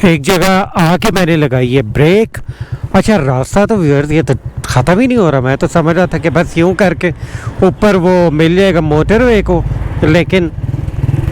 एक जगह आके मैंने लगाई है ब्रेक। अच्छा रास्ता तो व्यूअर्स ये तो ख़त्म ही नहीं हो रहा। मैं तो समझ रहा था कि बस यूं करके ऊपर वो मिल जाएगा मोटरवे को, लेकिन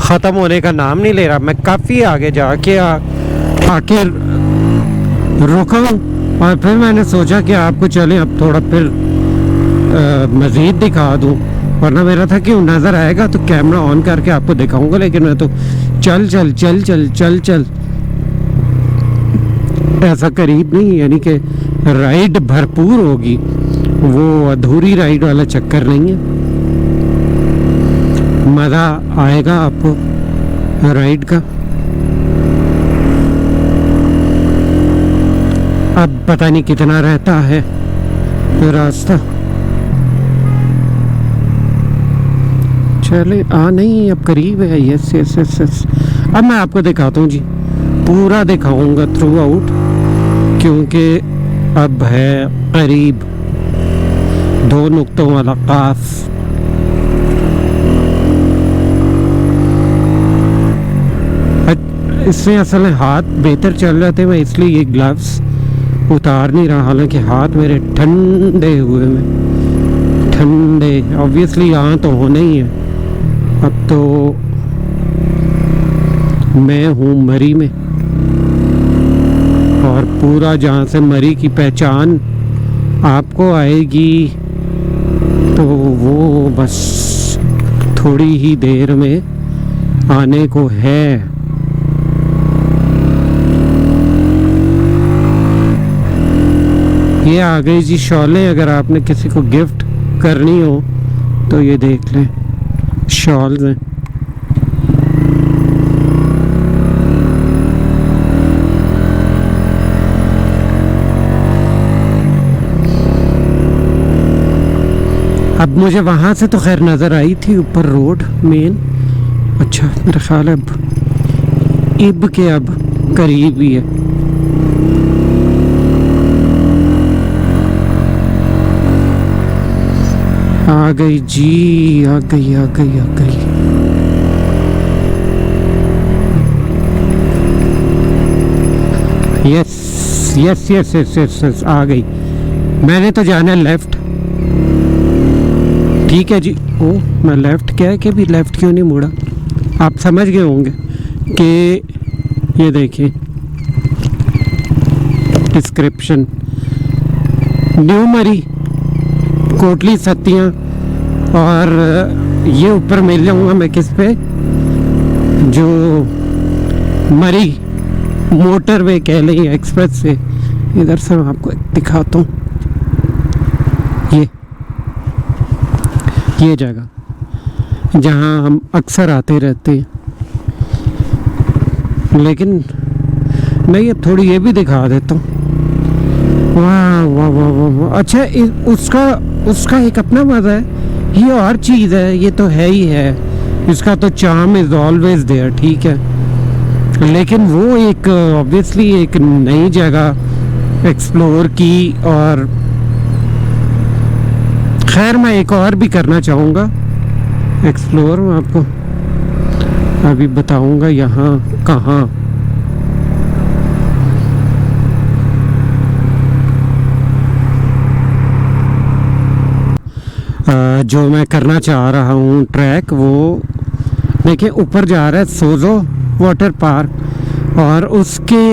ख़त्म होने का नाम नहीं ले रहा। मैं काफ़ी आगे जाके आके रुका हूँ और फिर मैंने सोचा कि आपको चले अब थोड़ा फिर मज़ीद दिखा दूँ, वरना मेरा था कि नज़र आएगा तो कैमरा ऑन करके आपको दिखाऊंगा, लेकिन मैं तो चल चल चल चल चल चल ऐसा करीब नहीं, यानी कि राइड भरपूर होगी, वो अधूरी राइड वाला चक्कर नहीं है। मज़ा आएगा आपको राइड का। अब पता नहीं कितना रहता है रास्ता। चले नहीं अब करीब है। Yes yes yes yes. अब मैं आपको दिखाता हूँ जी, पूरा दिखाऊंगा थ्रू आउट, क्योंकि अब है करीब 2 नुक्तों वाला काफ। इससे असल हाथ बेहतर चल रहे थे, मैं इसलिए ये ग्लव्स उतार नहीं रहा, हालांकि हाथ मेरे ठंडे हुए में ठंडे। ऑब्वियसली यहाँ तो होने ही है। अब तो मैं हूँ मरी में, और पूरा जहाँ से मरी की पहचान आपको आएगी तो वो बस थोड़ी ही देर में आने को है। ये आ गई जी शॉलें। अगर आपने किसी को गिफ्ट करनी हो तो ये देख लें, शॉल्स हैं। अब मुझे वहाँ से तो खैर नज़र आई थी ऊपर रोड मेन। अच्छा मेरा ख्याल है अब इब के अब करीब ही है। आ गई जी, आ गई आ गई आ गई। Yes yes yes yes yes yes आ गई। मैंने तो जाना लेफ्ट। ठीक है जी। ओ मैं लेफ्ट क्या है कि भी लेफ्ट क्यों नहीं मुड़ा, आप समझ गए होंगे कि ये देखिए डिस्क्रिप्शन, न्यू मरी, कोटली सत्तियाँ, और ये ऊपर मिल जाऊँगा मैं किस पे, जो मरी मोटरवे कह लें एक्सप्रेस से। इधर से मैं आपको दिखाता हूँ ये जगह जहाँ हम अक्सर आते रहते हैं। लेकिन नहीं, अब थोड़ी ये भी दिखा देता हूँ। वाह वाह वाह वाह वाह। अच्छा उसका एक अपना मज़ा है, ये और चीज़ है, ये तो है ही है, इसका तो चार्म इज़ ऑलवेज देयर, ठीक है। लेकिन वो एक ऑब्वियसली एक नई जगह एक्सप्लोर की, और खैर मैं एक और भी करना चाहूँगा एक्सप्लोर। मैं आपको अभी बताऊँगा यहाँ कहाँ। जो मैं करना चाह रहा हूँ ट्रैक, वो देखिए ऊपर जा रहा है सोजो वाटर पार्क, और उसके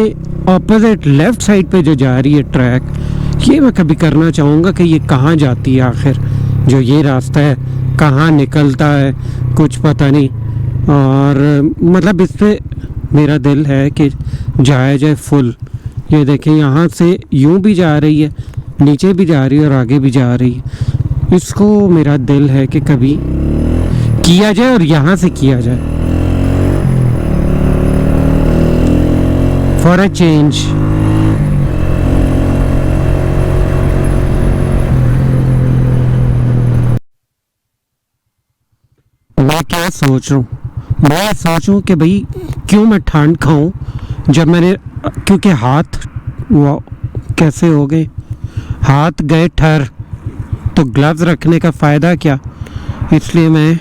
ऑपोजिट लेफ़्ट साइड पे जो जा रही है ट्रैक, ये मैं कभी करना चाहूँगा कि ये कहाँ जाती है आखिर। जो ये रास्ता है कहाँ निकलता है कुछ पता नहीं, और मतलब इस पे मेरा दिल है कि जाया जाए फुल। ये देखें यहाँ से यूं भी जा रही है, नीचे भी जा रही है और आगे भी जा रही है। इसको मेरा दिल है कि कभी किया जाए और यहाँ से किया जाए फॉर अ चेंज। मैं क्या सोच रहा हूँ, मैं सोचूं कि भाई क्यों मैं ठंड खाऊं, जब मैंने, क्योंकि हाथ वो कैसे हो गए, हाथ गए ठर, तो ग्लव्स रखने का फ़ायदा क्या। इसलिए मैं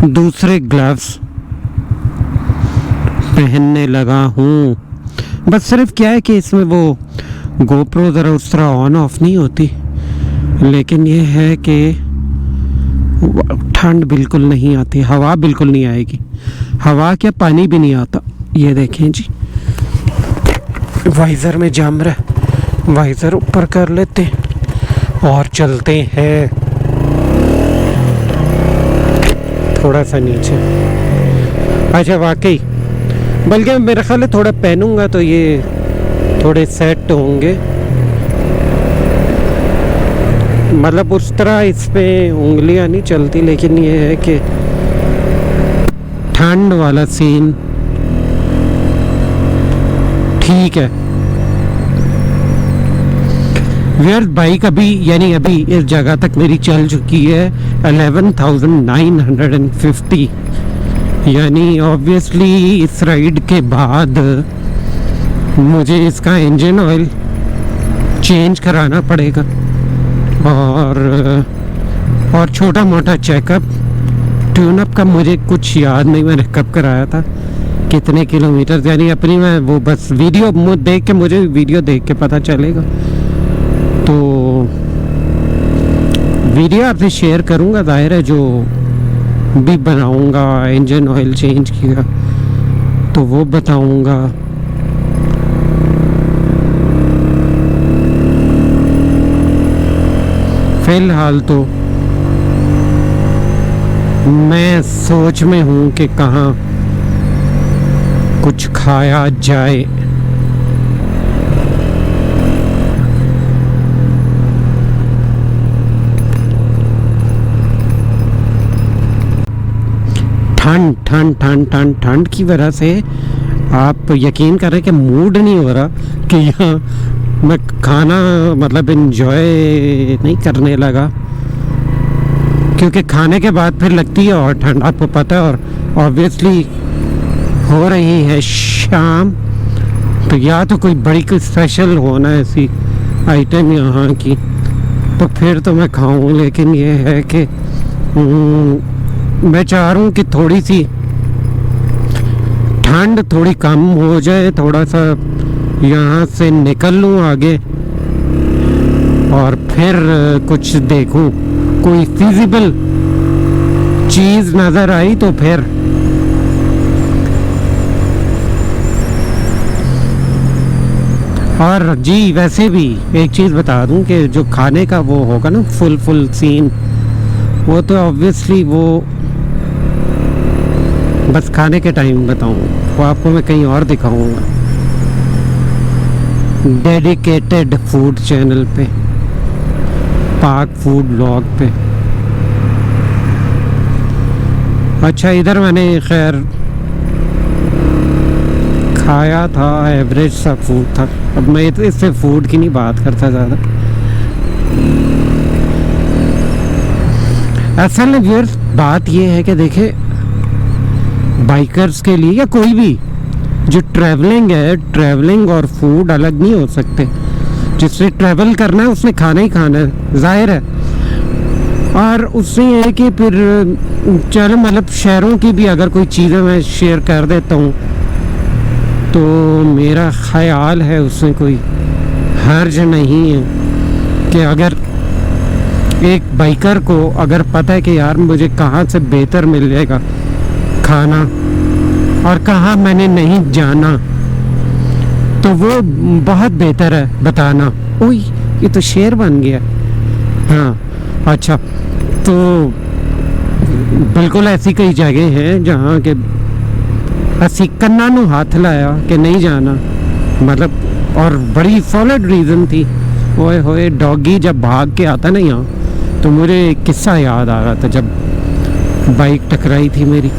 दूसरे ग्लव्स पहनने लगा हूँ। बस सिर्फ क्या है कि इसमें वो गोप्रो ज़रा उस तरह ऑन ऑफ नहीं होती, लेकिन ये है कि ठंड बिल्कुल नहीं आती, हवा बिल्कुल नहीं आएगी, हवा क्या पानी भी नहीं आता। ये देखें जी, वाइज़र में जम रहा है, वाइज़र ऊपर कर लेते हैं और चलते हैं थोड़ा सा नीचे। अच्छा वाकई, बल्कि मेरा ख्याल है थोड़ा पहनूंगा तो ये थोड़े सेट होंगे, मतलब उस तरह इस पे उंगलियां नहीं चलती, लेकिन ये है कि ठंड वाला सीन ठीक है। वेयर बाइक अभी यानी अभी इस जगह तक मेरी चल चुकी है 11,950, यानी ऑब्वियसली इस राइड के बाद मुझे इसका इंजन ऑयल चेंज कराना पड़ेगा और छोटा मोटा चेकअप, ट्यूनअप का मुझे कुछ याद नहीं मैंने कब कराया था, कितने किलोमीटर, यानी अपनी मैं वो बस वीडियो देख के, मुझे वीडियो देख के पता चलेगा, तो वीडियो आपसे शेयर करूँगा, जाहिर है जो भी बनाऊँगा इंजन ऑयल चेंज किया तो वो बताऊँगा। फिलहाल तो मैं सोच में हूँ कि कहाँ कुछ खाया जाए। ठंड ठंड ठंड ठंड ठंड की वजह से आप यकीन करें कि मूड नहीं हो रहा कि यहाँ मैं खाना मतलब एंजॉय नहीं करने लगा, क्योंकि खाने के बाद फिर लगती है और ठंड, आपको पता है, और ऑब्वियसली हो रही है शाम, तो या तो कोई बड़ी कोई स्पेशल होना ऐसी आइटम यहाँ की तो फिर तो मैं खाऊं, लेकिन ये है कि मैं चाह रहा हूँ कि थोड़ी सी ठंड थोड़ी कम हो जाए, थोड़ा सा यहाँ से निकल लूँ आगे और फिर कुछ देखूँ, कोई फिजिबल चीज़ नज़र आई तो फिर। और जी वैसे भी एक चीज़ बता दूं कि जो खाने का वो होगा ना फुल सीन, वो तो ऑब्वियसली वो बस खाने के टाइम बताऊँ, वो आपको मैं कहीं और दिखाऊंगा डेडिकेटेड फूड चैनल पे, पाक फूड ब्लॉग पे। अच्छा इधर मैंने खैर खाया था, एवरेज सा फूड था, अब मैं इससे फूड की नहीं बात करता ज़्यादा। असल में व्यूअर्स बात ये है कि देखे बाइकर्स के लिए या कोई भी जो ट्रैवलिंग है, ट्रैवलिंग और फूड अलग नहीं हो सकते। जिससे ट्रैवल करना है उसने खाना ही खाना है, जाहिर है। और उससे ये है कि फिर चलो मतलब शहरों की भी अगर कोई चीज़ें मैं शेयर कर देता हूँ तो मेरा ख्याल है उसमें कोई हर्ज नहीं है कि अगर एक बाइकर को अगर पता है कि यार मुझे कहाँ से बेहतर मिल जाएगा खाना और कहाँ मैंने नहीं जाना, तो वो बहुत बेहतर है बताना। ओए ये तो शेर बन गया। हाँ अच्छा, तो बिल्कुल ऐसी कई जगह हैं जहाँ के असी कन्ना नू हाथ लाया कि नहीं जाना, मतलब, और बड़ी सॉलिड रीज़न थी। ओए होए डॉगी जब भाग के आता ना यहाँ तो मुझे एक किस्सा याद आ रहा था जब बाइक टकराई थी मेरी।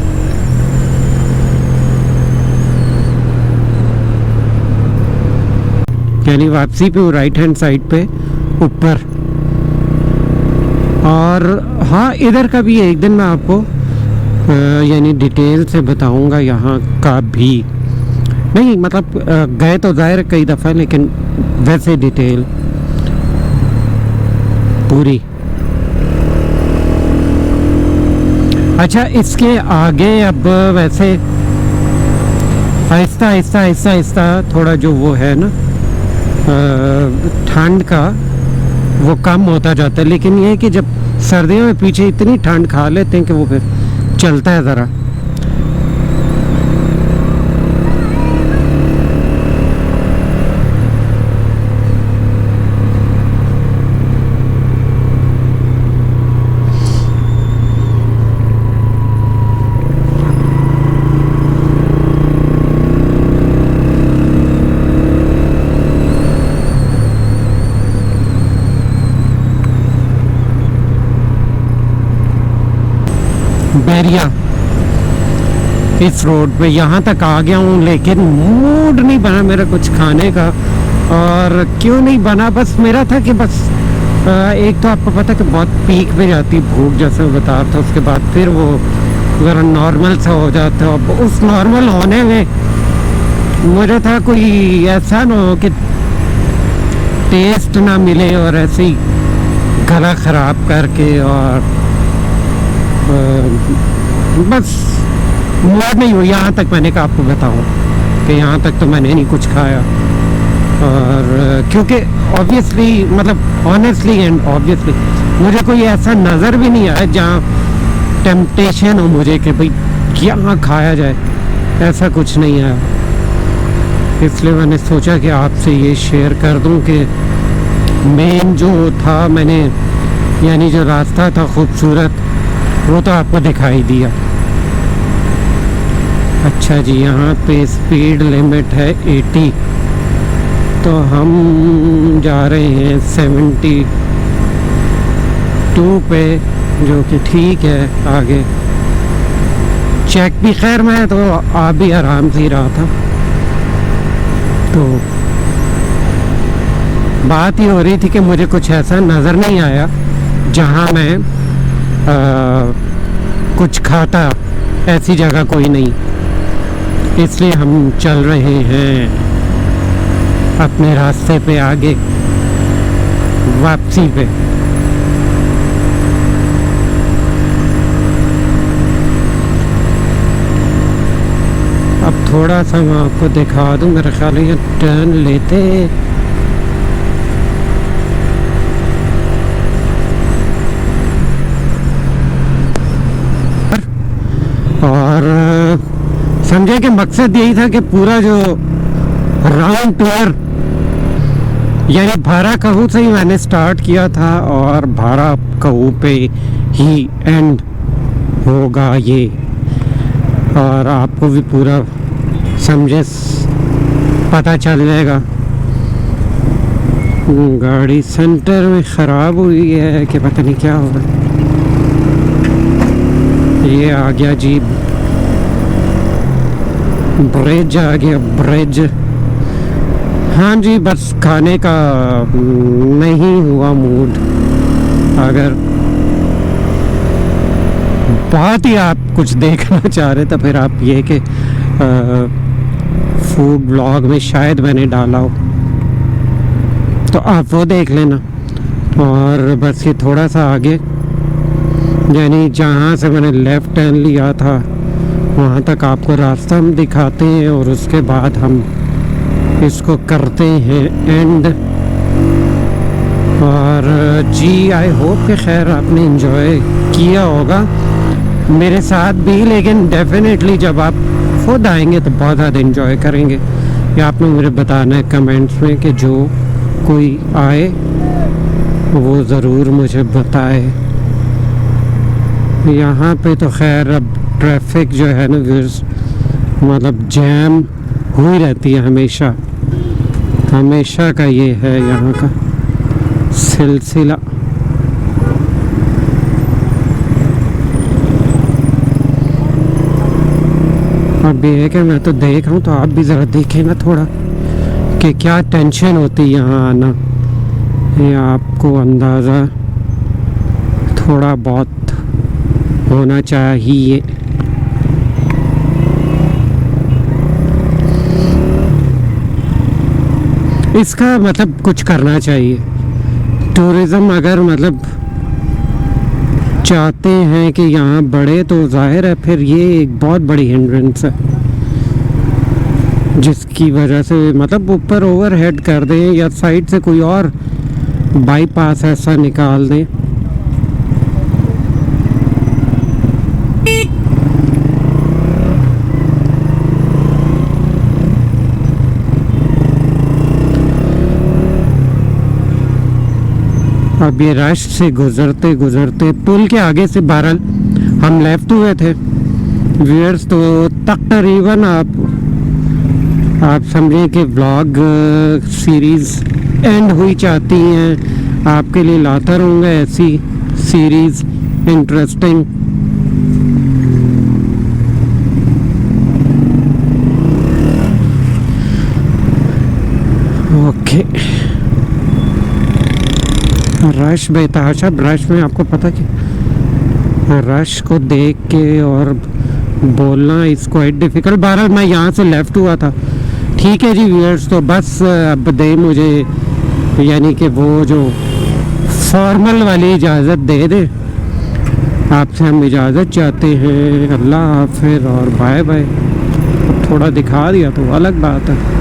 यानी वापसी पे राइट हैंड साइड पे ऊपर। और हाँ इधर का भी एक दिन मैं आपको यानी डिटेल से बताऊंगा यहाँ का भी, नहीं मतलब गए तो जाहिर कई दफ़ा, लेकिन वैसे डिटेल पूरी। अच्छा इसके आगे अब वैसे आहिस्ता आहिस्ता आहिस्ता आहिस्ता थोड़ा जो वो है ना ठंड का वो कम होता जाता है, लेकिन ये है कि जब सर्दियों में पीछे इतनी ठंड खा लेते हैं कि वो फिर चलता है ज़रा। बैरिया इस रोड पे यहाँ तक आ गया हूँ, लेकिन मूड नहीं बना मेरा कुछ खाने का। और क्यों नहीं बना, बस मेरा था कि बस एक तो आपको पता कि बहुत पीक पे जाती भूख, जैसे मैं बता रहा था, उसके बाद फिर वो ज़रा नॉर्मल सा हो जाता है। अब उस नॉर्मल होने में मुझे था कोई ऐसा ना हो कि टेस्ट ना मिले और ऐसे ही गला ख़राब करके, और बस मूड नहीं हुई। यहाँ तक मैंने कहा आपको बताऊँ कि यहाँ तक तो मैंने नहीं कुछ खाया। और क्योंकि ऑब्वियसली मतलब ऑनेस्टली एंड ऑब्वियसली मुझे कोई ऐसा नज़र भी नहीं आया जहाँ टेम्पटेशन हो मुझे कि भाई यहाँ खाया जाए, ऐसा कुछ नहीं आया। इसलिए मैंने सोचा कि आपसे ये शेयर कर दूँ कि मेन जो था मैंने, यानी जो रास्ता था खूबसूरत, वो तो आपको दिखाई दिया। अच्छा जी, यहाँ पे स्पीड लिमिट है 80, तो हम जा रहे हैं 72 पे, जो कि ठीक है। आगे चेक भी, खैर मैं तो आप भी आराम से ही रहा था, तो बात ही हो रही थी कि मुझे कुछ ऐसा नज़र नहीं आया जहाँ मैं कुछ खाता, ऐसी जगह कोई नहीं। इसलिए हम चल रहे हैं अपने रास्ते पे आगे, वापसी पे। अब थोड़ा सा मैं आपको दिखा दूं, मेरे ख्याल ये टर्न लेते और समझे कि मकसद यही था कि पूरा जो राउंड टूर, यानी भारा कहू से ही मैंने स्टार्ट किया था और भारा कहू पे ही एंड होगा ये, और आपको भी पूरा समझे पता चल जाएगा। गाड़ी सेंटर में ख़राब हुई है कि पता नहीं क्या होगा। ये आ गया जी ब्रिज, आ गया ब्रिज। हाँ जी, बस खाने का नहीं हुआ मूड। अगर बहुत ही आप कुछ देखना चाह रहे तो फिर आप ये कि फूड ब्लॉग में शायद मैंने डाला हो, तो आप वो देख लेना। और बस ये थोड़ा सा आगे, यानी जहाँ से मैंने लेफ़्ट टर्न लिया था वहाँ तक आपको रास्ता हम दिखाते हैं, और उसके बाद हम इसको करते हैं एंड। और जी आई होप कि खैर आपने एंजॉय किया होगा मेरे साथ भी, लेकिन डेफिनेटली जब आप खुद आएंगे तो बहुत ज़्यादा एंजॉय करेंगे। या आपने मुझे बताना है कमेंट्स में कि जो कोई आए वो ज़रूर मुझे बताए। यहाँ पे तो खैर अब ट्रैफिक जो है ना मतलब जैम हुई रहती है हमेशा, हमेशा का ये है यहाँ का सिलसिला। अब ये है कि मैं तो देख रहा हूँ, तो आप भी ज़रा देखें ना थोड़ा कि क्या टेंशन होती है यहाँ आना। ये आपको अंदाज़ा थोड़ा बहुत होना चाहिए। इसका मतलब कुछ करना चाहिए। टूरिज़्म अगर मतलब चाहते हैं कि यहाँ बढ़े तो जाहिर है फिर ये एक बहुत बड़ी हिंड्रेंस है। जिसकी वजह से मतलब ऊपर ओवरहेड कर दें या साइड से कोई और बाईपास ऐसा निकाल दें। अब ये रश से गुजरते गुजरते पुल के आगे से बहरहाल हम लेफ्ट हुए थे व्यूअर्स, तो तकरीबन आप समझें कि व्लॉग सीरीज़ एंड हुई चाहती हैं। आपके लिए लाता रहूँगा ऐसी सीरीज़ इंटरेस्टिंग। ओके, रश बेतहाशा रश में आपको पता कि रश को देख के और बोलना इज़ क्वाइट डिफ़िकल्ट। बहरहाल मैं यहाँ से लेफ़्ट हुआ था। ठीक है जी व्यूअर्स, तो बस अब दे मुझे यानी कि वो जो फॉर्मल वाली इजाज़त दे दे। आपसे हम इजाज़त चाहते हैं। अल्लाह हाफ़िज़ और बाय बाय। थोड़ा दिखा दिया तो अलग बात है।